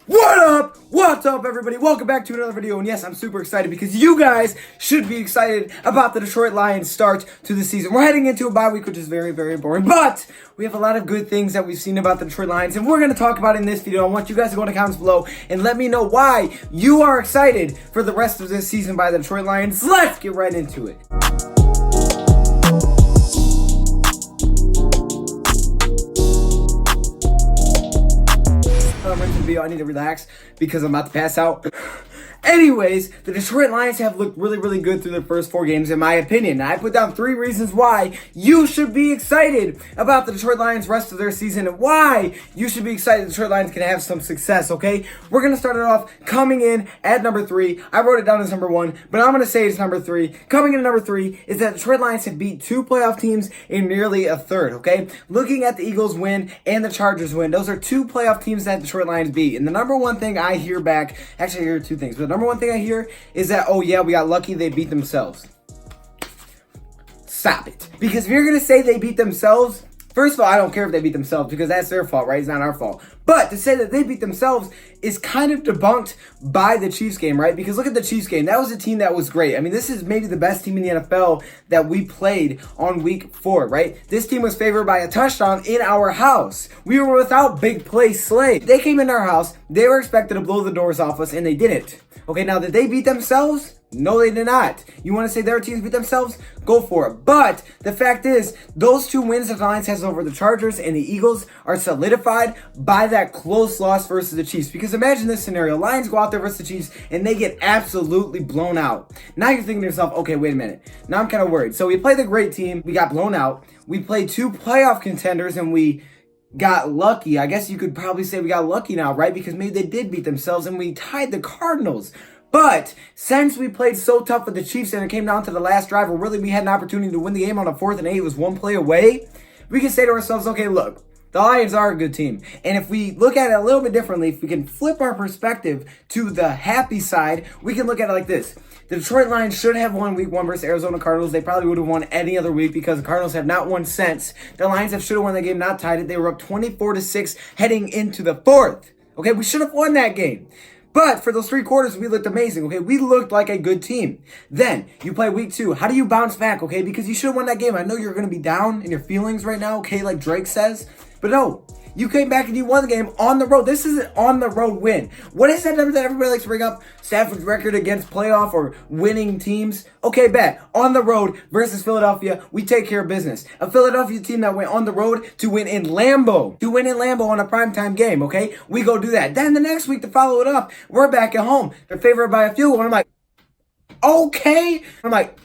What up? What's up, everybody? Welcome back to another video. And yes, I'm super excited because you guys should be excited about the Detroit Lions start to the season. We're heading into a bye week, which is very, very boring. But we have a lot of good things that we've seen about the Detroit Lions, and we're going to talk about it in this video. I want you guys to go in the comments below and let me know why you are excited for the rest of this season by the Detroit Lions. Let's get right into it. I need to relax because I'm about to pass out. Anyways, the Detroit Lions have looked really, really good through their first 4 games, in my opinion. And I put down 3 reasons why you should be excited about the Detroit Lions rest of their season and why you should be excited the Detroit Lions can have some success, okay? We're going to start it off coming in at number 3. I wrote it down as number 1, but I'm going to say it's number 3. Coming in at number 3 is that the Detroit Lions have beat 2 playoff teams in nearly a third, okay? Looking at the Eagles win and the Chargers win, those are 2 playoff teams that the Detroit Lions beat. And the number 1 thing I hear back, actually I hear 2 things, but number 1 thing I hear is that, oh yeah, we got lucky they beat themselves. Stop it. Because if you're going to say they beat themselves, first of all, I don't care if they beat themselves because that's their fault, right? It's not our fault. But to say that they beat themselves is kind of debunked by the Chiefs game, right? Because look at the Chiefs game. That was a team that was great. I mean, this is maybe the best team in the NFL that we played on week 4, right? This team was favored by a touchdown in our house. We were without big play Slay. They came into our house. They were expected to blow the doors off us, and they didn't. Okay, now did they beat themselves? No, they did not. You want to say their teams beat themselves? Go for it. But the fact is, those 2 wins that the Lions has over the Chargers and the Eagles are solidified by that close loss versus the Chiefs. Because imagine this scenario. Lions go out there versus the Chiefs and they get absolutely blown out. Now you're thinking to yourself, okay, wait a minute. Now I'm kind of worried. So we played a great team. We got blown out. We played 2 playoff contenders and we got lucky. I guess you could probably say we got lucky now, right? Because maybe they did beat themselves and we tied the Cardinals. But since we played so tough with the Chiefs and it came down to the last drive where really we had an opportunity to win the game on a 4th and 8, it was 1 play away, we can say to ourselves, okay, look, the Lions are a good team. And if we look at it a little bit differently, if we can flip our perspective to the happy side, we can look at it like this. The Detroit Lions should have won week 1 versus Arizona Cardinals. They probably would have won any other week because the Cardinals have not won since. The Lions should have won that game, not tied it. They were up 24-6 heading into the 4th. Okay, we should have won that game. But for those 3 quarters, we looked amazing, okay? We looked like a good team. Then, you play week 2. How do you bounce back, okay? Because you should have won that game. I know you're going to be down in your feelings right now, okay, like Drake says. But no, you came back and you won the game on the road. This is an on-the-road win. What is that number that everybody likes to bring up? Stafford's record against playoff or winning teams? Okay, bet. On the road versus Philadelphia, we take care of business. A Philadelphia team that went on the road to win in Lambeau. To win in Lambeau on a primetime game, okay? We go do that. Then the next week to follow it up, we're back at home. They're favored by a field goal. And I'm like, okay. I'm like,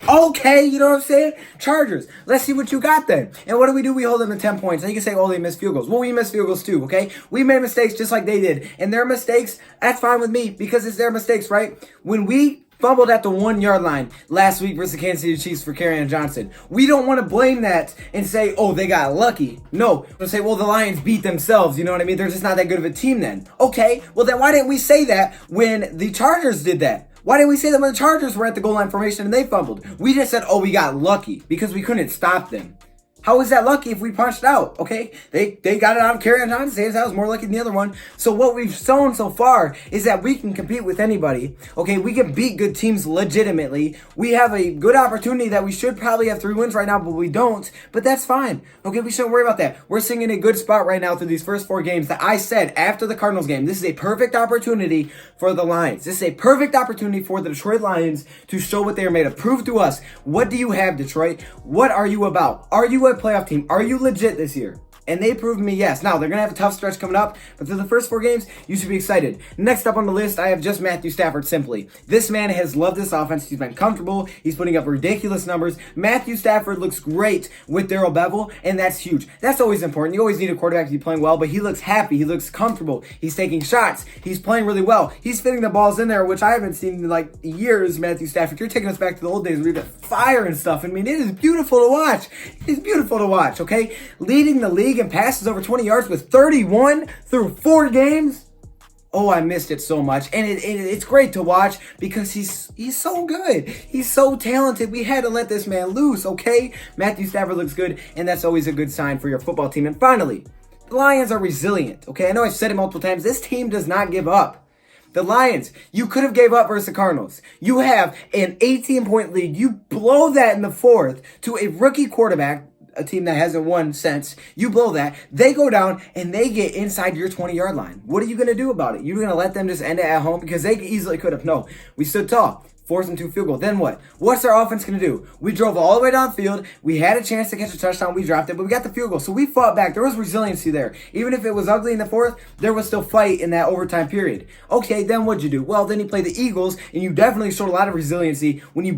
okay, you know what I'm saying? Chargers, let's see what you got then. And what do? We hold them to 10 points. And you can say, oh, they missed field goals. Well, we missed field goals too, okay? We made mistakes just like they did. And their mistakes, that's fine with me because it's their mistakes, right? When we fumbled at the 1-yard line last week versus the Kansas City Chiefs for Kerryon Johnson, we don't want to blame that and say, oh, they got lucky. No, we'll say, well, the Lions beat themselves. You know what I mean? They're just not that good of a team then. Okay, well, then why didn't we say that when the Chargers did that? Why didn't we say that when the Chargers were at the goal line formation and they fumbled? We just said, oh, we got lucky because we couldn't stop them. How is that lucky if we punched out? Okay, they got it on Kerryon Johnson. That was more lucky than the other one. So what we've shown so far is that we can compete with anybody. Okay, we can beat good teams legitimately. We have a good opportunity that we should probably have 3 wins right now, but we don't. But that's fine. Okay, we shouldn't worry about that. We're sitting in a good spot right now through these first 4 games that I said after the Cardinals game. This is a perfect opportunity for the Lions. This is a perfect opportunity for the Detroit Lions to show what they are made of. Prove to us, what do you have, Detroit? What are you about? Are you a playoff team? Are you legit this year? And they proved me yes. Now, they're going to have a tough stretch coming up, but through the first 4 games, you should be excited. Next up on the list, I have just Matthew Stafford simply. This man has loved this offense. He's been comfortable. He's putting up ridiculous numbers. Matthew Stafford looks great with Darrell Bevel, and that's huge. That's always important. You always need a quarterback to be playing well, but he looks happy. He looks comfortable. He's taking shots. He's playing really well. He's fitting the balls in there, which I haven't seen in like years, Matthew Stafford. You're taking us back to the old days where we had fire and stuff. I mean, it is beautiful to watch. It is beautiful to watch, okay? Leading the league in passes over 20 yards with 31 through 4 games. Oh, I missed it so much. And it's great to watch because he's so good. He's so talented. We had to let this man loose, okay? Matthew Stafford looks good, and that's always a good sign for your football team. And finally, The Lions are resilient, okay? I know I've said it multiple times. This team does not give up. The Lions, you could have gave up versus the Cardinals. You have an 18-point lead. You blow that in the fourth to a rookie quarterback, a team that hasn't won since. You blow that. They go down and they get inside your 20-yard line. What are you going to do about it? You're going to let them just end it at home? Because they easily could have. No, we stood tall. 4th and 2 field goal. Then what? What's our offense going to do? We drove all the way downfield. We had a chance to catch a touchdown. We dropped it, but we got the field goal. So we fought back. There was resiliency there. Even if it was ugly in the fourth, there was still fight in that overtime period. Okay, then what'd you do? Well, then you play the Eagles, and you definitely showed a lot of resiliency. When you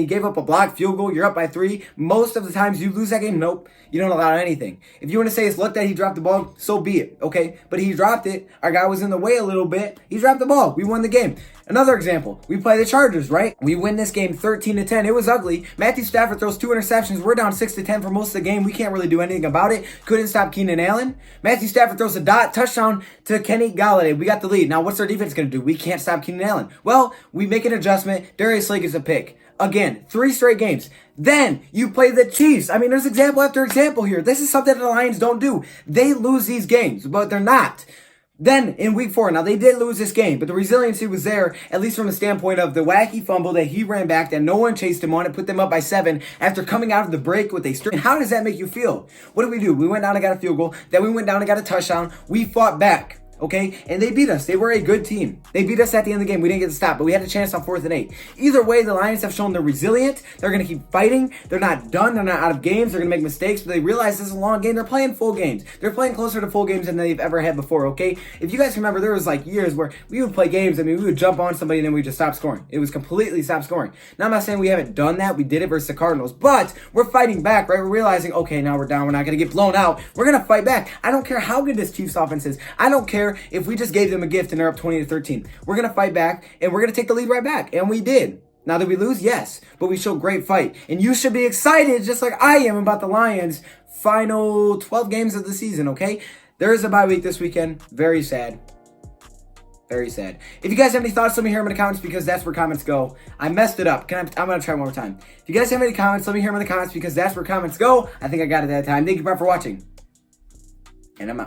gave up a blocked field goal, you're up by 3. Most of the times you lose that game, nope. You don't allow anything. If you want to say it's luck that he dropped the ball, so be it, okay? But he dropped it. Our guy was in the way a little bit. He dropped the ball. We won the game. Another example, we play the Chargers, right? We win this game 13-10. It was ugly. Matthew Stafford throws 2 interceptions. We're down 6-10 for most of the game. We can't really do anything about it. Couldn't stop Keenan Allen. Matthew Stafford throws a touchdown to Kenny Galladay. We got the lead. Now, what's our defense going to do? We can't stop Keenan Allen. Well, we make an adjustment. Darius Slay gets a pick. Again, 3 straight games. Then you play the Chiefs. I mean, there's example after example here. This is something the Lions don't do. They lose these games, but they're not. Then in week 4, now they did lose this game, but the resiliency was there, at least from the standpoint of the wacky fumble that he ran back that no one chased him on. It put them up by 7 after coming out of the break with a string. How does that make you feel? What did? We went down and got a field goal. Then we went down and got a touchdown. We fought back. Okay, and they beat us. They were a good team. They beat us at the end of the game. We didn't get to stop, but we had a chance on 4th and 8. Either way, the Lions have shown they're resilient. They're going to keep fighting. They're not done. They're not out of games. They're going to make mistakes, but they realize this is a long game. They're playing full games. They're playing closer to full games than they've ever had before, okay? If you guys remember, there was like years where we would play games. I mean, we would jump on somebody and then we just stop scoring. It was completely stop scoring. Now, I'm not saying we haven't done that. We did it versus the Cardinals, but we're fighting back, right? We're realizing, okay, now we're down. We're not going to get blown out. We're going to fight back. I don't care how good this Chiefs offense is. I don't care if we just gave them a gift and they're up 20-13. We're going to fight back and we're going to take the lead right back. And we did. Now, did we lose? Yes. But we showed great fight. And you should be excited, just like I am, about the Lions' final 12 games of the season, okay? There is a bye week this weekend. Very sad. Very sad. If you guys have any thoughts, let me hear them in the comments because that's where comments go. I messed it up. I'm going to try one more time. If you guys have any comments, let me hear them in the comments because that's where comments go. I think I got it that time. Thank you, bro, for watching. And I'm out.